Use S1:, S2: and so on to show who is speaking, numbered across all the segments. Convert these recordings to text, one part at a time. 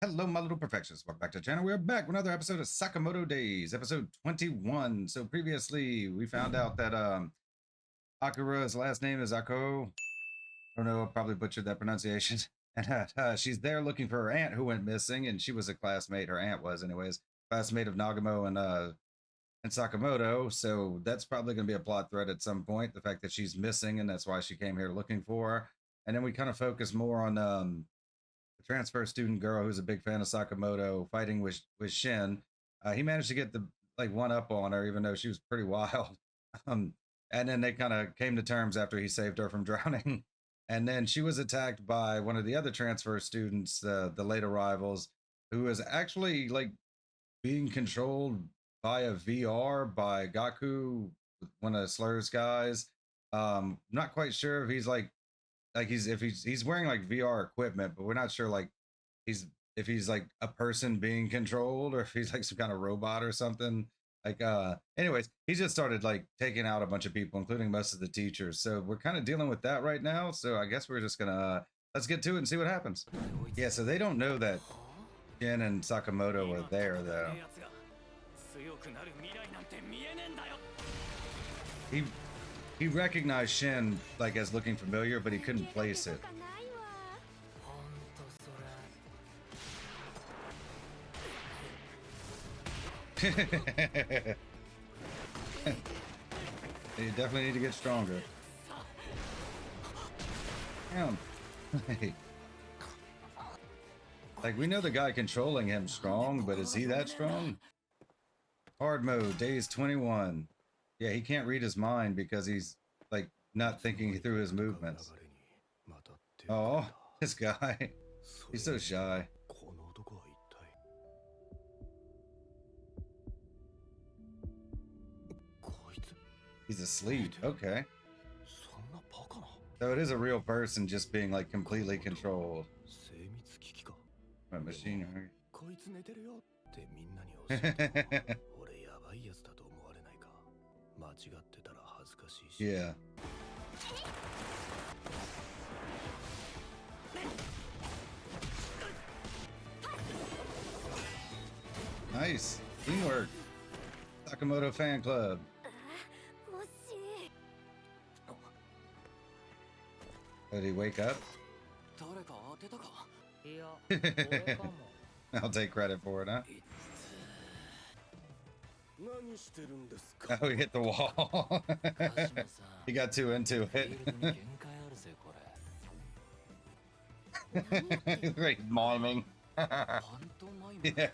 S1: Hello, my little perfections. Welcome back to the channel. We're back with another episode of Sakamoto Days, episode 21. So previously, we found out that Akira's last name is Ako. I don't know, I probably butchered that pronunciation. And she's there looking for her aunt who went missing, and she was a classmate. Her aunt was, anyways, classmate of Nagamo and Sakamoto. So that's probably going to be a plot thread at some point. The fact that she's missing, and that's why she came here looking for her. And then we kind of focus more on the transfer student girl who's a big fan of Sakamoto fighting with Shin. He managed to get the one up on her, even though she was pretty wild. And then they kind of came to terms after he saved her from drowning. And then she was attacked by one of the other transfer students, the late arrivals, who was actually being controlled via VR by Gaku, one of Slur's guys. Not quite sure if he's he's wearing like VR equipment, but we're not sure if he's like a person being controlled or if he's like some kind of robot or something. Anyways, he just started like taking out a bunch of people, including most of the teachers. So we're kind of dealing with that right now. So I guess we're just gonna let's get to it and see what happens. Yeah, so they don't know that Jin and Sakamoto are there though. He recognized Shin as looking familiar, but he couldn't place it. You definitely need to get stronger. Damn. We know the guy controlling him strong, but is he that strong? Hard mode, days 21. Yeah, he can't read his mind because he's not thinking through his movements. Oh, this guy. He's so shy. He's asleep. Okay. So it is a real person just being completely controlled. Machinery. Yeah. Nice. Teamwork. Sakamoto fan club. Did he wake up? I'll take credit for it, huh? Oh, he hit the wall. He got too into it. Great miming. Yeah.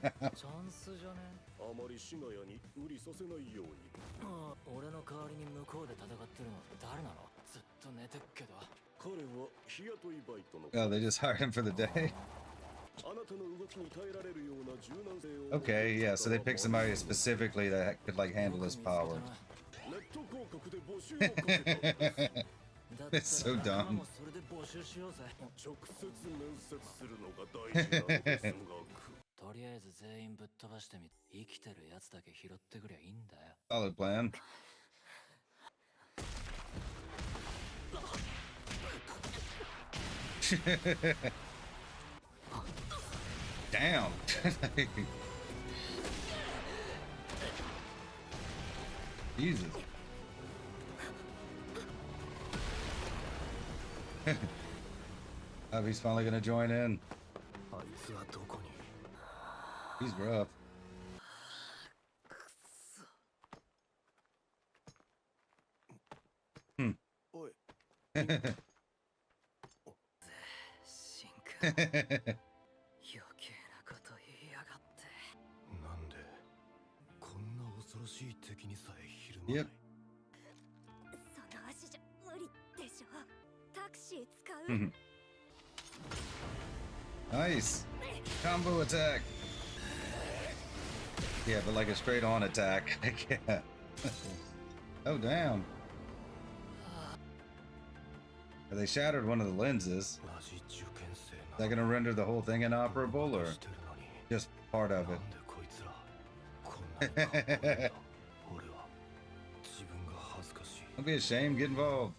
S1: Oh, they just hired him for the day. Okay, yeah, so they picked somebody specifically that could handle his power. It's so dumb. Solid plan. Damn. Jesus. Oh, he's finally gonna join in. He's rough. Yep. Nice. Combo attack. Yeah, but a straight on attack. Yeah. Oh, damn. They shattered one of the lenses. Is that going to render the whole thing inoperable or just part of it? Don't be ashamed, get involved.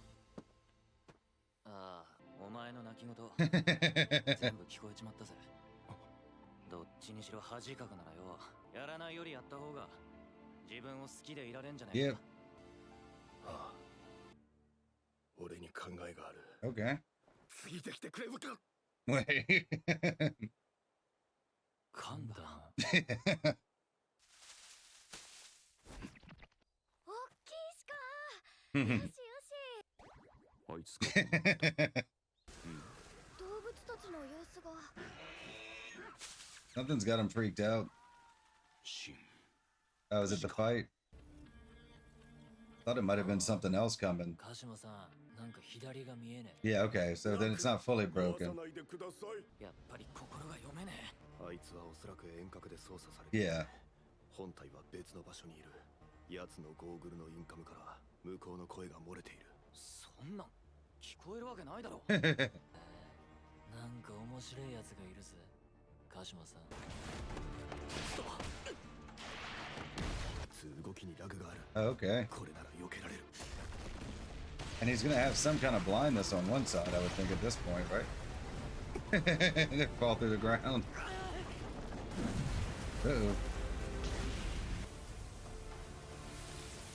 S2: ちにしろ恥かくならよ、やらないよりやった方が自分を好きでいられんじゃねえか。
S3: ああ、俺に考えがある。
S1: Okay.
S3: ついてきてくれるか。
S1: Wait.
S2: 噛んだ。
S4: 大きいしか。よしよし。
S3: あいつか。
S4: 動物たちの様子が。
S1: Something's got him freaked out.
S3: シン。
S1: Oh, is it the fight? Thought it might have been something else coming.
S2: 鹿島さん、なんか左が見えね
S1: Yeah, okay, so then it's not fully broken.
S2: え。やっぱり心が読めね
S3: あいつはおそらく遠隔で操作されている。
S1: Yeah.
S3: 本体は別の場所にいる。奴のゴーグルのインカムから向こうの声が漏れている。
S2: え。そんなん聞こえるわけないだろ。なんか面白いやつがいるぜ、鹿島さん。
S3: 動きにラグがある。
S1: Oh, okay.
S3: これなら避けられる。
S1: And he's gonna have some kind of blindness on one side, I would think, at this point, right? They fall through the ground. Uh-oh.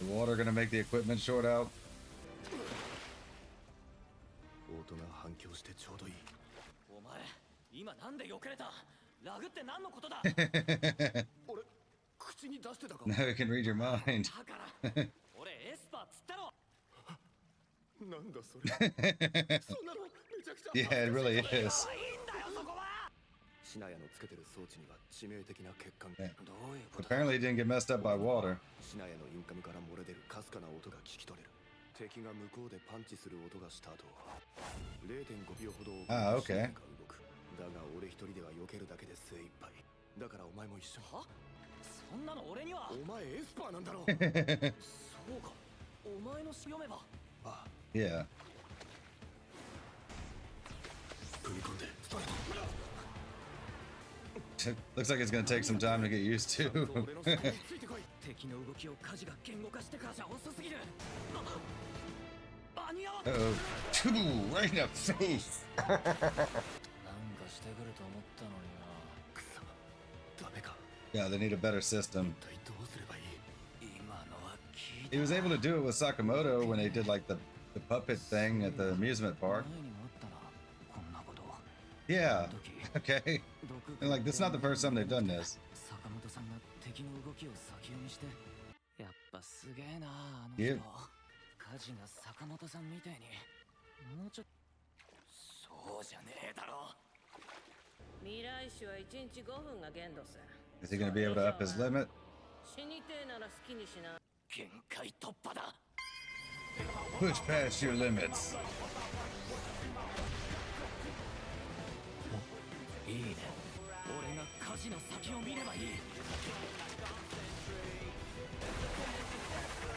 S1: The water gonna make the equipment short out?
S3: 音が反響してちょうどいい。
S2: お前、今なんで避けれた？ラグって何のことだ？
S3: 俺、口に出してたか。
S1: Now he can read your mind.
S2: だから、俺エスパーっつったろ。
S3: なんだそれ。そんなのめちゃくちゃ。
S1: Yeah, it really is.
S2: いいんだよそこは。
S3: シナヤのつけてる装置には致命的な欠陥。
S1: Yeah.
S2: どういうことだ？
S1: Apparently, he didn't get messed up by water.
S3: シナヤのインカムから漏れ出るかすかな音が聞き取れる。敵が向こうでパンチする音がした後、0.5 秒ほど
S1: ああ、OK。
S3: シナヤが動く。だが俺一人では避けるだけで精一杯。だからお前も一緒に。
S2: は？そんなの俺には。
S3: お前エスパーなんだろう。
S2: そうか。お前の読めば。
S3: ああ、
S1: Yeah.
S3: 踏み込んでストレート。
S1: Looks like it's gonna take some time to get used to.
S3: 俺の下についてこい。
S2: 敵の動きを火事が言語化してからじゃ遅すぎる。間に合わん。
S1: Uh-oh. Two, right in the face.
S2: なんかしてくると思ったのにな。
S3: くそ、ダメか。
S1: Yeah, they need a better system.
S3: 一体どうすればいい。
S2: 今のは聞いた。
S1: He was able to do it with Sakamoto when they did like the puppet thing at the amusement park.
S2: 前にもあったな、こんなこと。
S1: Yeah.
S2: 時
S1: Okay. And like, this is not the first time they've done this.
S2: 坂本さんが敵の動きを先読みして、やっぱすげえなあの
S1: Yep.
S2: 人。火事が坂本さんみたいにもうちょっと。そうじゃねえだろ。
S5: 未来種は1日5分が限度さ。
S1: Is he gonna be able to up his limit?
S5: 死にてえなら好きにしな。
S2: 限界突破だ。
S1: Push past your limits.
S2: いいね。俺が火事の先を見ればいい。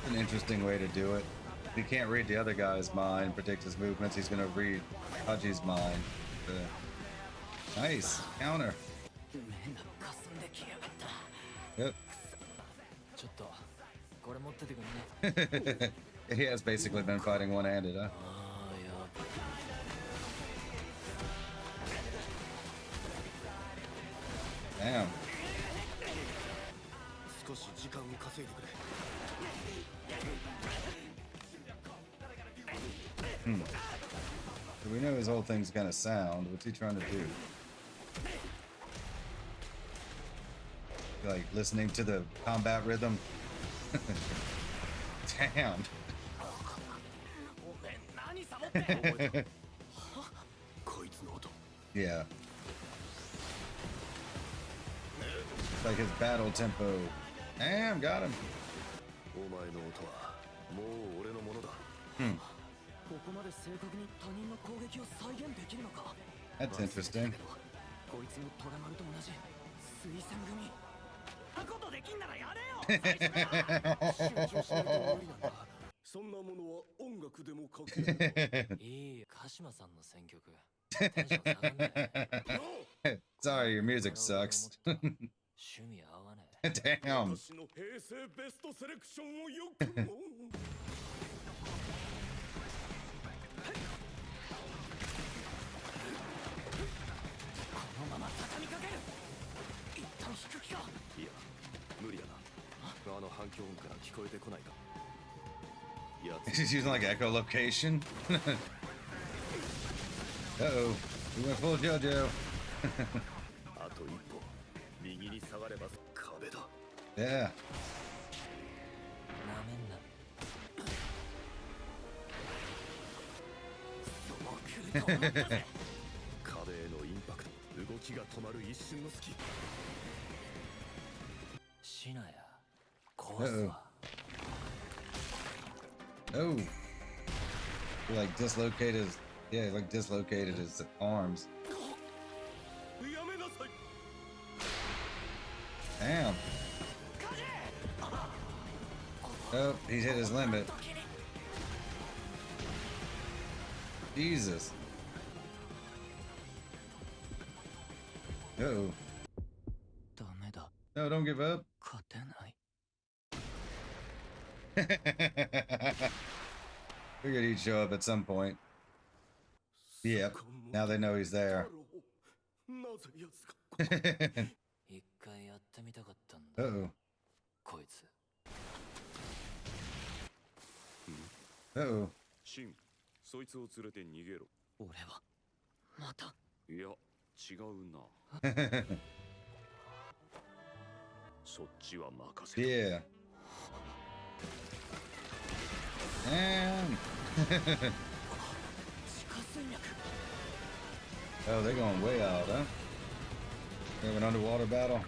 S1: An interesting way to do it. If he can't read the other guy's mind, predict his movements, he's gonna read Haji's mind. Nice counter.
S2: 目が霞んできやがった。
S1: Yep.
S2: ちょっとこれ持っててくんね。
S1: He has basically been fighting one-handed, huh?
S2: ああ、やば。
S1: Damn.
S3: 少し時間を稼いでくれ。
S1: So we know his whole thing's gonna sound. What's he trying to do? Like listening to the combat rhythm? Damn.
S2: おめえ何サボってんの？
S3: こいつの音。
S1: Yeah. Like his battle tempo. Damn, got him.
S3: お前の音はもう俺のものだ。
S2: ここまで正確に他人の攻撃を再現できるのか。
S1: That's interesting.
S2: こいつもトラマルと同じ推薦組。なことできんならやれよ。
S3: 集中しないと無理なんだ。そんなものは音楽でも書ける。
S2: いい鹿島さんの選曲。テンション下がんね
S1: Sorry, your music sucks.
S2: 趣味合わねえ。
S1: Damn.
S3: 私の平成ベストセレクションをよくも。
S2: このまま畳みかける。
S3: いや無理やな。あの反響音から聞こえてこないか。やつ
S1: She's using like echolocation. Uh-oh. We went full JoJo.
S3: あと一歩右に下がれば壁だ。
S1: Yeah.
S2: なめんな。そう来ると思ったぜ。
S3: 壁へのインパクト、動きが止まる一瞬の隙。
S2: シナや壊すわ。
S1: Oh. He like dislocated his, yeah, he like dislocated his arms.
S3: やめなさい。
S1: Damn. Oh, he's hit his limit. Jesus. Uh-oh.
S2: ダメだ。
S1: No, don't give up.
S2: 勝てない。
S1: Figured he'd show up at some point. Yep. Now they know he's there.
S3: なぜ奴が。
S2: 一回やってみたかったんだ。
S1: Uh-oh.
S2: こいつ。
S1: Uh-oh.
S3: シン、そいつを連れて逃げろ。
S2: 俺はまた。
S3: いや、違うな。そっちは任せろ。
S1: Yeah. And oh, they're going way out, huh? We have an underwater battle.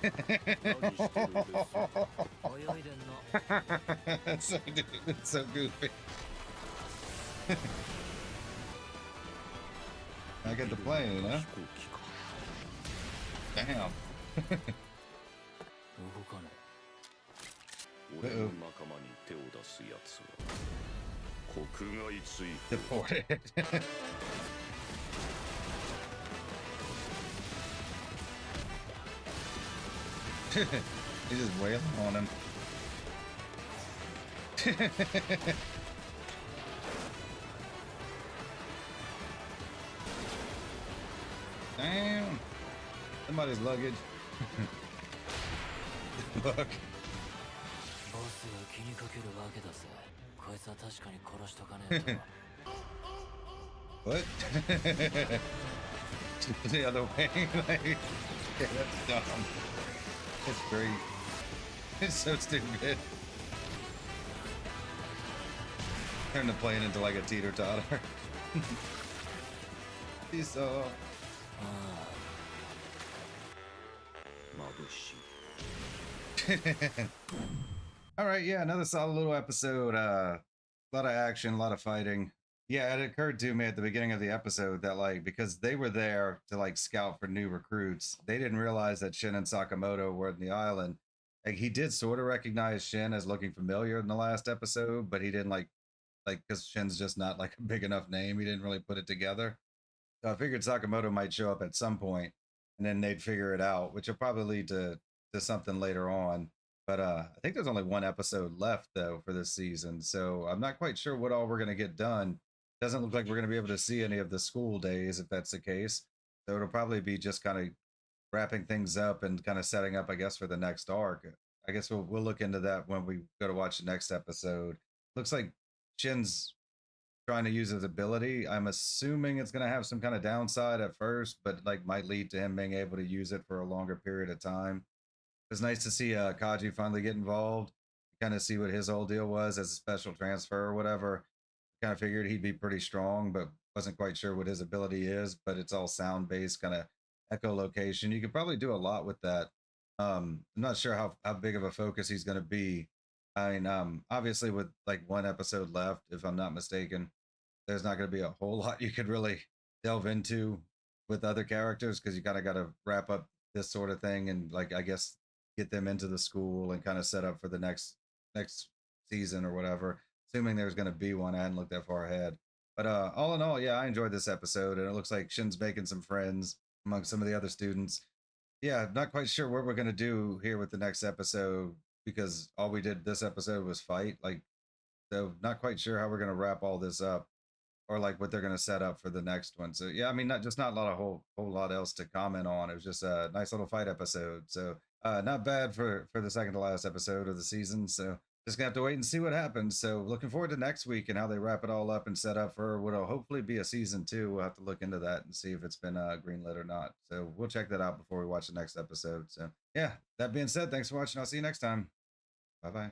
S3: 何してるんです？
S2: 泳いでんの。
S1: That's so, dude, it's so goofy. I get the plane, huh?
S3: 飛行機か。
S1: Damn.
S2: 動かない。
S3: 俺の仲間に手を出すやつは国外追放。
S1: Deported. He's just wailing on him. Damn. Somebody's luggage. Look.
S2: ボスが気にかけるわけだぜ。こいつは確かに殺しとかねえと。
S1: What? The other way. Like, yeah, that's dumb. It's great. It's so stupid. Turn the plane into like a teeter-totter. He's so...
S3: 眩しい。
S1: All right, yeah, another solid little episode. A lot of action, a lot of fighting. Yeah, it occurred to me at the beginning of the episode that like because they were there to like scout for new recruits, they didn't realize that Shin and Sakamoto were in the island. Like he did sort of recognize Shin as looking familiar in the last episode, but he didn't like because Shin's just not like a big enough name. He didn't really put it together. So I figured Sakamoto might show up at some point, and then they'd figure it out, which will probably lead to something later on. But I think there's only one episode left though for this season, so I'm not quite sure what all we're gonna get done. Doesn't look like we're gonna be able to see any of the school days if that's the case. So it'll probably be just kind of wrapping things up and kind of setting up, I guess, for the next arc. I guess we'll look into that when we go to watch the next episode. Looks like Shin's trying to use his ability. I'm assuming it's gonna have some kind of downside at first, but like might lead to him being able to use it for a longer period of time. It was nice to see Kaji finally get involved, kind of see what his whole deal was as a special transfer or whatever. Kind of figured he'd be pretty strong, but wasn't quite sure what his ability is. But it's all sound based, kind of echolocation. You could probably do a lot with that. I'm not sure how big of a focus he's going to be. I mean, obviously with like one episode left, if I'm not mistaken, there's not going to be a whole lot you could really delve into with other characters because you kind of got to wrap up this sort of thing and like I guess get them into the school and kind of set up for the next season or whatever, assuming there's going to be one. I hadn't looked that far ahead, but all in all, yeah, I enjoyed this episode, and it looks like Shin's making some friends among some of the other students. Yeah, not quite sure what we're going to do here with the next episode because all we did this episode was fight, like, so not quite sure how we're going to wrap all this up. or like what they're going to set up for the next one. So yeah, I mean, not a lot of whole lot else to comment on. It was just a nice little fight episode. So not bad for the second to last episode of the season. So just gonna have to wait and see what happens. So looking forward to next week and how they wrap it all up and set up for what'll hopefully be a season 2. We'll have to look into that and see if it's been greenlit or not. So we'll check that out before we watch the next episode. So yeah, that being said, thanks for watching. I'll see you next time. Bye bye.